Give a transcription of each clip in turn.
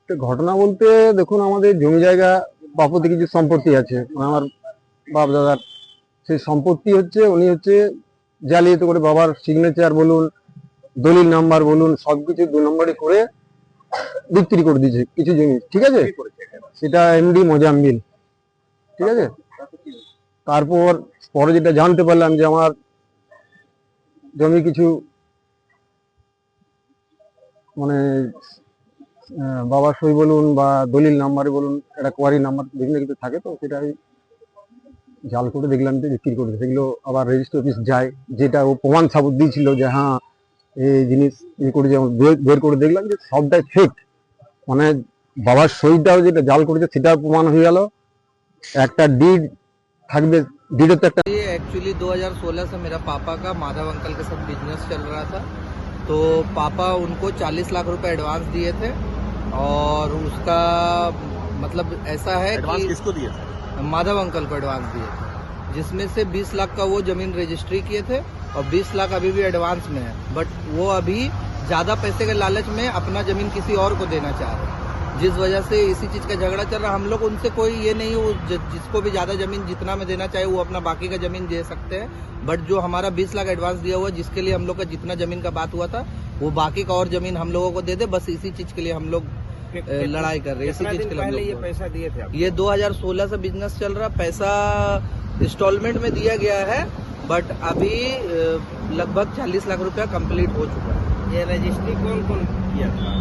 তো ঘটনা বলতে দেখুন, আমাদের জমি জায়গা বাপতে কিছু সম্পত্তি আছে, মানে আমার বাপ দাদার সেই সম্পত্তি হচ্ছে উনি হচ্ছে জালিয়াতি করে বাবার সিগনেচার বলুন, দলিল নাম্বার বলুন, সবকিছু 2 নম্বরে করে বিক্রি করে দিয়েছে কিছু জমি, ঠিক আছে। সেটা এমডি মোজাম্বিল, ঠিক আছে। তারপর পরে যেটা জানতে পারলাম যে আমার জমি কিছু মানে বাবার সই বলুন বা দলিল নাম্বারে বলুন, একটা কোয়ারি নাম্বার বিভিন্ন কিছু থাকে, তো সেটা আমি জাল করে দেখলাম যে বিক্রি করে দিয়েছে। সেগুলো আবার রেজিস্ট্রি অফিস যায়, যেটা ও প্রমাণ সাবুত দিয়েছিল যে হ্যাঁ এই জিনিস করে, যেমন বের করে দেখলাম যে সবটাই ফেক, মানে বাবার সইটাও যেটা জাল করেছে সেটাও প্রমাণ হয়ে গেল। একটা ডিড থাকবে, ডিডে তো একটা। ये एक्चुअली 2016 से मेरा पापा का माधव अंकल के साथ बिजनेस चल रहा था। तो पापा उनको 40 लाख रुपए एडवांस दिए थे और उसका मतलब ऐसा है एडवांस कि किसको दिए थे? माधव अंकल को एडवांस दिए थे, जिसमें से 20 लाख का वो जमीन रजिस्ट्री किए थे और 20 लाख अभी भी एडवांस में है। बट वो अभी ज़्यादा पैसे के लालच में अपना जमीन किसी और को देना चाह रहे हैं, जिस वजह से इसी चीज़ का झगड़ा चल रहा। हम लोग उनसे कोई ये नहीं, वो जिसको भी ज़्यादा ज़मीन जितना में देना चाहे वो अपना बाकी का ज़मीन दे सकते हैं। बट जो हमारा 20 लाख एडवांस दिया हुआ, जिसके लिए हम लोग का जितना ज़मीन का बात हुआ था, वो बाकी का और ज़मीन हम लोगों को दे दे, बस इसी चीज़ के लिए हम लोग लड़ाई कर रहे हैं। इसी चीज़ के लिए हम लोग ये पैसा दिए थे ये 2016 से बिजनेस चल रहा। पैसा इंस्टॉलमेंट में दिया गया है, बट अभी लगभग 40 लाख रुपया कंप्लीट हो चुका है। ये रजिस्ट्री कौन कौन किया था?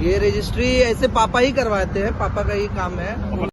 ये रजिस्ट्री ऐसे पापा ही करवाते हैं, पापा का ही काम है।